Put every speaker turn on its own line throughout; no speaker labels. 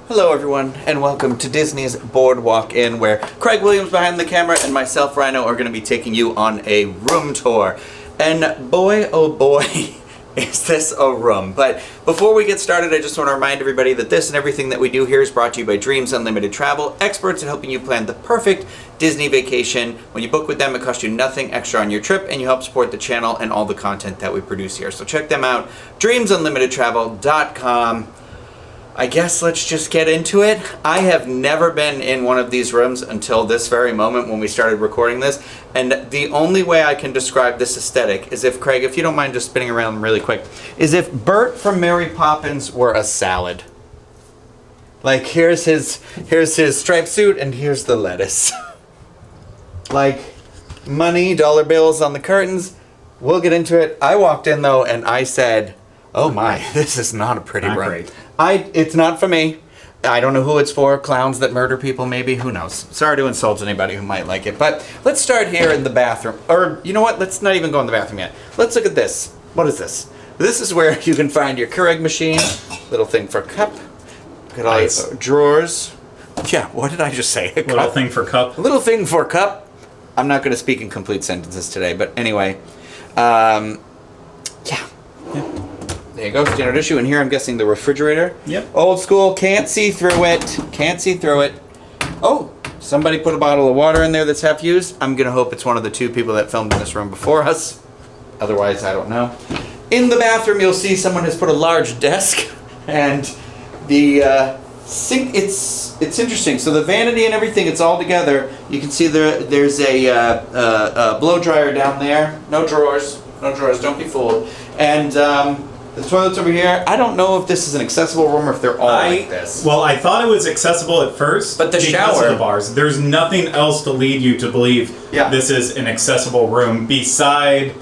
Hello everyone, and welcome to Disney's Boardwalk Inn, where Craig Williams behind the camera and myself, Rhino, are going to be taking you on a room tour. And boy, oh boy, is this a room. But before we get started, I just want to remind everybody that this and everything that we do here is brought to you by Dreams Unlimited Travel, experts in helping you plan the perfect Disney vacation. When you book with them, it costs you nothing extra on your trip, and you help support the channel and all the content that we produce here. So check them out, dreamsunlimitedtravel.com. I guess let's just get into it. I have never been in one of these rooms until this very moment when we started recording this, and the only way I can describe this aesthetic is if, Craig, if you don't mind just spinning around really quick, is if Bert from Mary Poppins were a salad. Like, here's his striped suit, and here's the lettuce. Like, money, dollar bills on the curtains. We'll get into it. I walked in, though, and I said, oh my, this is not a pretty room.
Great.
It's not for me. I don't know who it's for. Clowns that murder people, maybe. Who knows? Sorry to insult anybody who might like it. But let's start here in the bathroom. Or, you know what? Let's not even go in the bathroom yet. Let's look at this. What is this? This is where you can find your Keurig machine. Little thing for cup. Look at all
Nice.
your drawers. Yeah, what did I just say? A
Little
cup?
thing for cup.
Little thing for cup. I'm not going to speak in complete sentences today, but anyway. Yeah. There you go, standard issue. And here I'm guessing the refrigerator.
Yep.
Old school, can't see through it. Can't see through it. Oh, somebody put a bottle of water in there that's half used. I'm going to hope it's one of the two people that filmed in this room before us. Otherwise, I don't know. In the bathroom, you'll see someone has put a large desk. And the sink, it's interesting. So the vanity and everything, it's all together. You can see there's a blow dryer down there. No drawers. No drawers, don't be fooled. And the toilet's over here. I don't know if this is an accessible room or if they're all like this.
Well, I thought it was accessible at first,
But the
because
shower-
of the bars. There's nothing else to lead you to believe this is an accessible room beside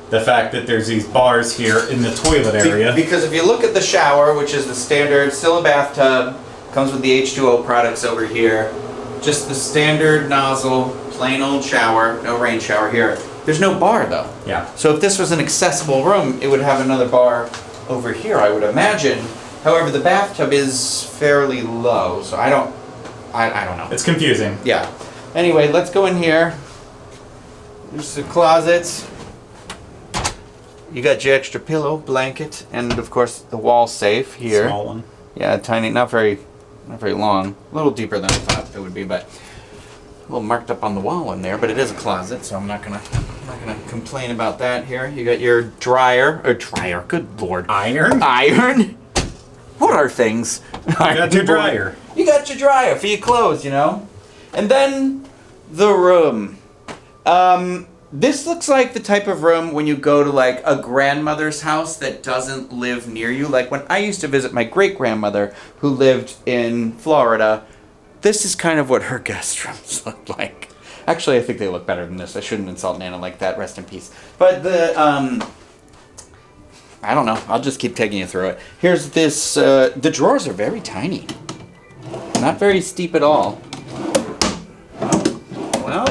the fact that there's these bars here in the toilet area.
Because if you look at the shower, which is the standard, still a bathtub, comes with the H2O products over here. Just the standard nozzle, plain old shower, no rain shower here. There's no bar though.
Yeah.
So if this was an accessible room, it would have another bar over here, I would imagine. However, the bathtub is fairly low, so I don't know.
It's confusing.
Yeah. Anyway, let's go in here. There's the closets. You got your extra pillow, blanket, and of course the wall safe here.
Small one.
Yeah, tiny, not very long. A little deeper than I thought it would be, but a little marked up on the wall in there. But it is a closet, so I'm not gonna complain about that. Here, you got your dryer. Good lord.
Iron?
Iron. What are things?
You got your dryer.
You got your dryer for your clothes, you know. And then the room. This looks like the type of room when you go to like a grandmother's house that doesn't live near you. Like when I used to visit my great-grandmother who lived in Florida, this is kind of what her guest rooms look like. Actually, I think they look better than this. I shouldn't insult Nana like that. Rest in peace. But the, I don't know. I'll just keep taking you through it. Here's this, the drawers are very tiny. Not very steep at all. Well.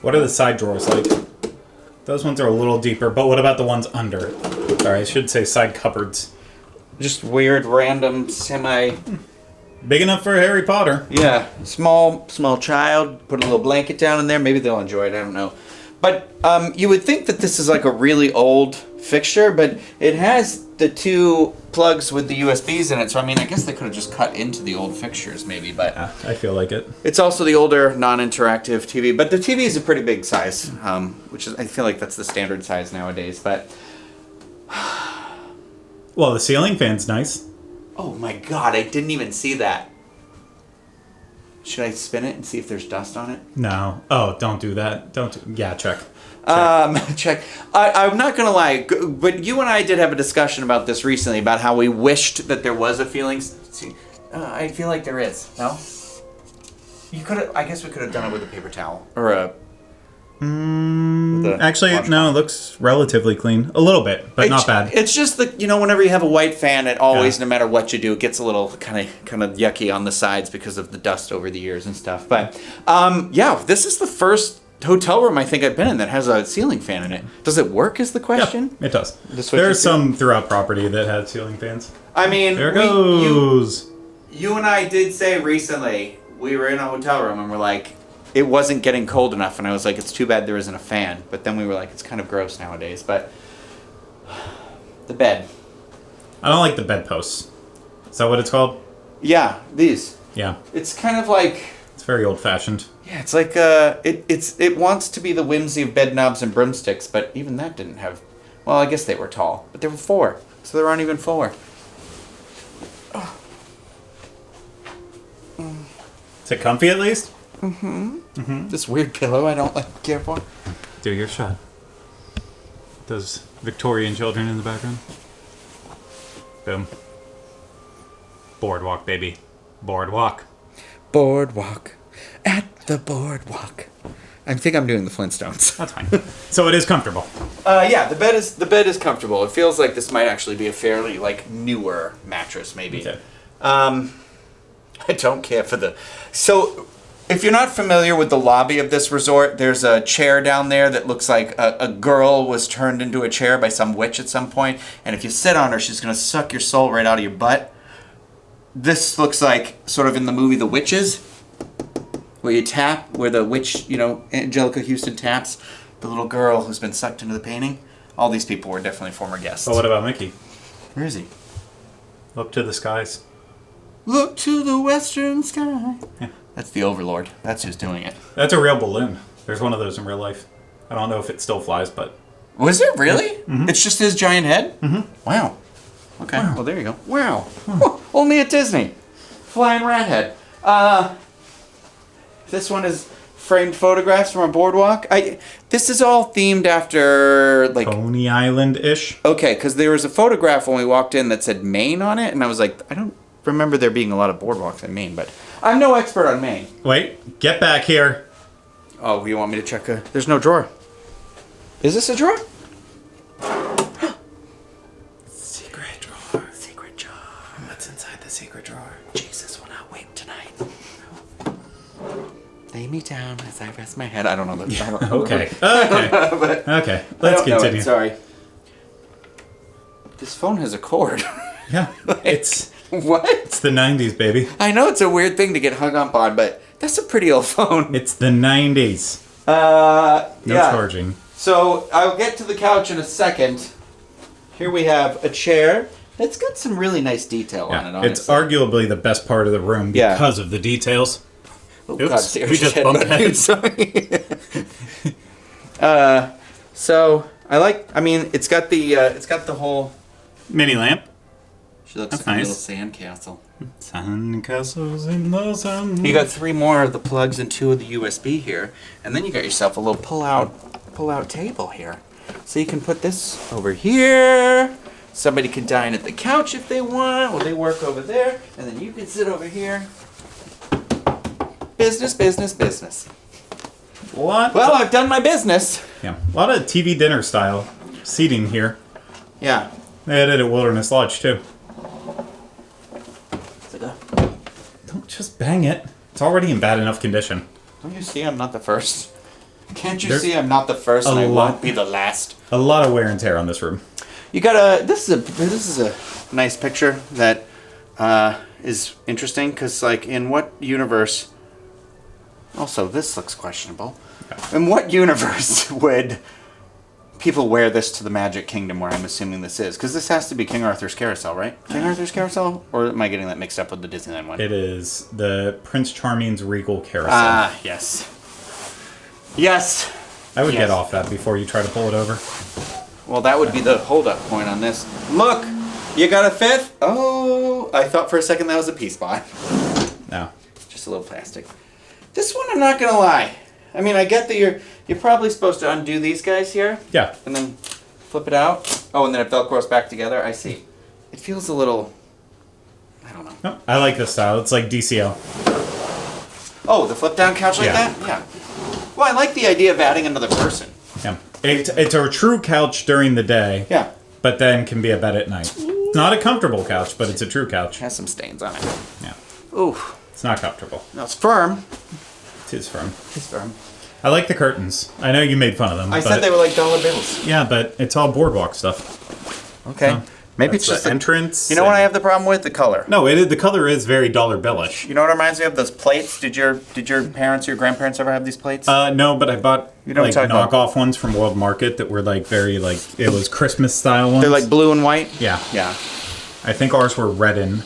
What are the side drawers like? Those ones are a little deeper, but what about the ones under? Sorry, I should say side cupboards.
Just weird, random, semi...
Big enough for Harry Potter.
Yeah, small child, put a little blanket down in there. Maybe they'll enjoy it, I don't know. But you would think that this is like a really old fixture, but it has the two plugs with the USBs in it. So, I mean, I guess they could have just cut into the old fixtures maybe, but...
Yeah, I feel like it.
It's also the older, non-interactive TV, but the TV is a pretty big size, which is, I feel like that's the standard size nowadays, but...
Well, the ceiling fan's nice.
Oh my god, I didn't even see that. Should I spin it and see if there's dust on it?
No. Oh, don't do that. Yeah, check.
Check. I'm not gonna lie, but you and I did have a discussion about this recently, about how we wished that there was a feeling... I feel like there is, no? You could have... I guess we could have done it with a paper towel. Or a...
Actually, no, it looks relatively clean. A little bit, but not bad.
It's just that, you know, whenever you have a white fan, it always, no matter what you do, it gets a little kind of yucky on the sides because of the dust over the years and stuff. But, yeah, this is the first hotel room I think I've been in that has a ceiling fan in it. Does it work is the question?
Yeah, it does.
This what
There
you
are
see?
some throughout property that had ceiling fans.
I mean,
There it goes.
You and I did say recently, we were in a hotel room and we're like, it wasn't getting cold enough. And I was like, it's too bad there isn't a fan. But then we were like, it's kind of gross nowadays. But the bed.
I don't like the bedposts. Is that what it's called?
Yeah, these.
Yeah.
It's kind of like...
It's very old-fashioned.
Yeah, it's like it wants to be the whimsy of bed knobs and broomsticks, but even that didn't have. Well, I guess they were tall, but there were 4, so there aren't even 4.
Is it comfy at least?
This weird pillow I don't like care for.
Do your shot. Those Victorian children in the background. Boom. Boardwalk, baby. Boardwalk.
Boardwalk, at the boardwalk. I think I'm doing the Flintstones.
That's fine. So it is comfortable.
Yeah, the bed is comfortable. It feels like this might actually be a fairly newer mattress, maybe.
Okay.
I don't care for the. So, if you're not familiar with the lobby of this resort, there's a chair down there that looks like a girl was turned into a chair by some witch at some point, and if you sit on her, she's gonna suck your soul right out of your butt. This looks like sort of in the movie The Witches, where you tap, where the witch, Angelica Houston taps the little girl who's been sucked into the painting. All these people were definitely former guests.
But what about Mickey?
Where is he?
Up to the skies.
Look to the western sky.
Yeah.
That's the Overlord. That's who's doing it.
That's a real balloon. There's one of those in real life. I don't know if it still flies, but...
Was it really?
Mm-hmm.
It's just his giant head? Mm-hmm. Wow. Okay, well there you go. Wow. Only at Disney. Flying rat head. This one is framed photographs from a boardwalk. This is all themed after
Coney Island-ish.
Okay, because there was a photograph when we walked in that said Maine on it, and I was like, I don't remember there being a lot of boardwalks in Maine, but I'm no expert on Maine.
Wait, get back here.
Oh, you want me to check there's no drawer. Is this a drawer?
Secret drawer.
Secret drawer.
What's inside the secret drawer?
Jesus will not wait tonight. Lay me down as I rest my head. I don't know the. I don't know
Okay.
But
Okay.
I
Let's
don't know it,
continue.
Sorry. This phone has a cord.
Yeah. It's
What?
the 90s, baby.
I know it's a weird thing to get hung up on, but that's a pretty old phone.
It's the 90s.
No
No charging.
So I'll get to the couch in a second. Here we have a chair that's got some really nice detail on it.
Yeah.
Honestly.
It's arguably the best part of the room
Yeah.
because of the details.
Oh,
Oops,
God, Sarah
we just
hit
bumped
my dude, sorry. So I like. I mean, it's got the whole.
Mini lamp.
She looks
That's
like
nice.
a little sandcastle.
Sandcastles in the sun.
You got 3 more of the plugs and 2 of the USB here, and then you got yourself a little pull-out table here. So you can put this over here. Somebody can dine at the couch if they want, or they work over there, and then you can sit over here. Business, business, business.
What?
Well, I've done my business.
Yeah. A lot of TV dinner style seating here.
Yeah.
They had it at Wilderness Lodge too. Don't just bang it. It's already in bad enough condition.
Don't you see I'm not the first? Can't you
There's
see I'm not the first and
a
I
lot-
won't be the last?
A lot of wear and tear on this room.
You got this is a nice picture that is interesting because in what universe? Also, this looks questionable. In what universe would people wear this to the Magic Kingdom, where I'm assuming this is? Because this has to be King Arthur's Carousel, right? King Arthur's Carousel, or am I getting that mixed up with the Disneyland one?
It is the Prince Charming's Regal Carousel.
Ah, yes. Yes.
I would
yes.
get off that before you try to pull it over.
Well, that would be the hold-up point on this. Look, you got a 5th? Oh, I thought for a second that was a P-spot.
No.
Just a little plastic. This one, I'm not gonna lie. I mean, I get that you're probably supposed to undo these guys here
Yeah.
and then flip it out. Oh, and then it velcros back together. I see. It feels a little. I don't know.
No, I like this style. It's like DCL.
Oh, the flip-down couch like
Yeah.
that? Yeah. Well, I like the idea of adding another person.
Yeah. It's a true couch during the day.
Yeah.
But then can be a bed at night. It's not a comfortable couch, but it's a true couch.
Has some stains on it.
Yeah.
Ooh.
It's not comfortable.
No, it's firm.
It is firm.
It's firm.
I like the curtains. I know you made fun of them.
I said they were like dollar bills.
Yeah, but it's all boardwalk stuff.
Okay. Maybe it's
That's
just
the entrance.
You know what I have the problem with? The color.
No, the color is very dollar billish.
You know what it reminds me of? Those plates. Did your parents or your grandparents ever have these plates?
No, but I bought
You know what I'm talking
knockoff ones from World Market that were like very like it was Christmas style ones.
They're like blue and white.
Yeah.
Yeah.
I think ours were red and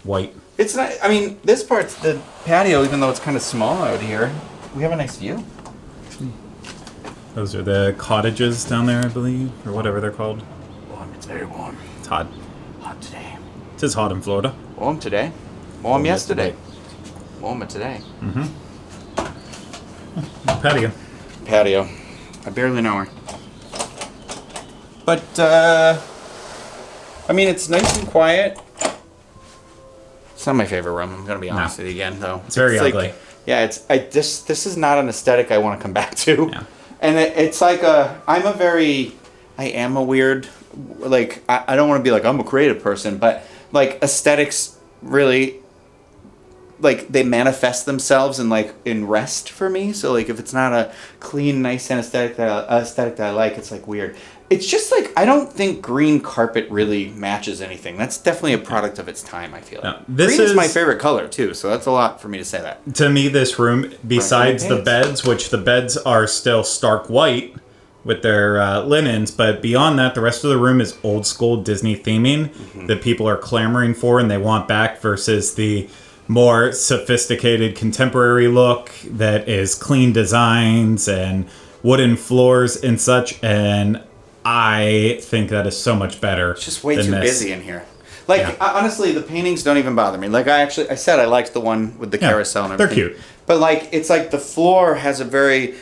white.
It's not. I mean, this part's the patio, even though it's kind of small out here. We have a nice view.
Those are the cottages down there, I believe, or whatever they're called.
Warm. It's very warm.
It's hot.
Hot today.
It is hot in Florida.
Warm today. Warm yesterday. Warmer today.
Patio.
Patio. I barely know her. But, I mean, it's nice and quiet. It's not my favorite room. I'm gonna be honest with you again, though.
It's very
like,
ugly.
Yeah, this is not an aesthetic I want to come back to.
Yeah.
And it's like I am a weird, like, I don't want to be like, I'm a creative person, but like aesthetics really, like, they manifest themselves in rest for me. So like if it's not a clean, nice aesthetic that I like, it's like weird. It's just like, I don't think green carpet really matches anything. That's definitely a product of its time, I feel.
No,
Green is my favorite color too, so that's a lot for me to say that.
To me, this room, besides the beds, which the beds are still stark white with their linens, but beyond that, the rest of the room is old school Disney theming that people are clamoring for and they want back versus the more sophisticated contemporary look that is clean designs and wooden floors and such. And I think that is so much better.
It's just way too busy in here. Like, honestly, the paintings don't even bother me. Like, I said I liked the one with the carousel and everything.
They're cute.
But, like, it's like the floor has a very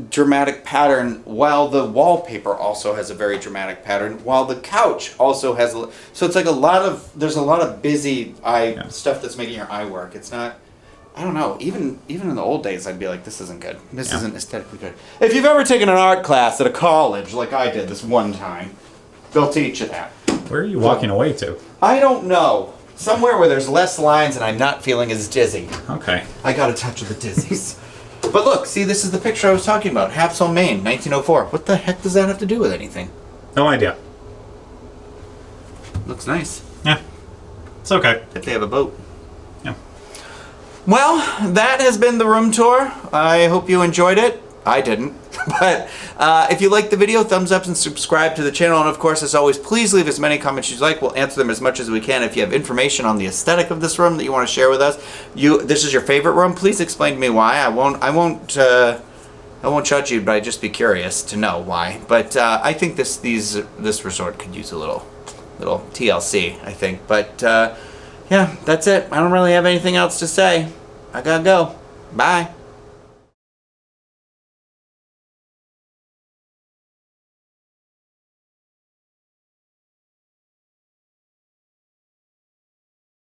dramatic pattern, while the wallpaper also has a very dramatic pattern, while the couch also has... So it's like there's a lot of busy stuff that's making your eye work. It's not... I don't know. Even in the old days, I'd be like, this isn't good. This isn't aesthetically good. If you've ever taken an art class at a college, like I did this one time, they'll teach you that.
Where are you walking away to?
I don't know. Somewhere where there's less lines and I'm not feeling as dizzy.
Okay.
I got a touch of the dizzies. But look, see, this is the picture I was talking about. Hapsel, Maine, 1904. What the heck does that have to do with anything?
No idea.
Looks nice.
Yeah. It's okay.
If they have a boat.
Yeah.
Well, that has been the room tour. I hope you enjoyed it. I didn't. But if you liked the video, thumbs up and subscribe to the channel. And of course, as always, please leave as many comments as you like. We'll answer them as much as we can. If you have information on the aesthetic of this room that you want to share with us, this is your favorite room, please explain to me why. I won't judge you, but I'd just be curious to know why. But I think this resort could use a little TLC, I think. But yeah, that's it. I don't really have anything else to say. I gotta go. Bye.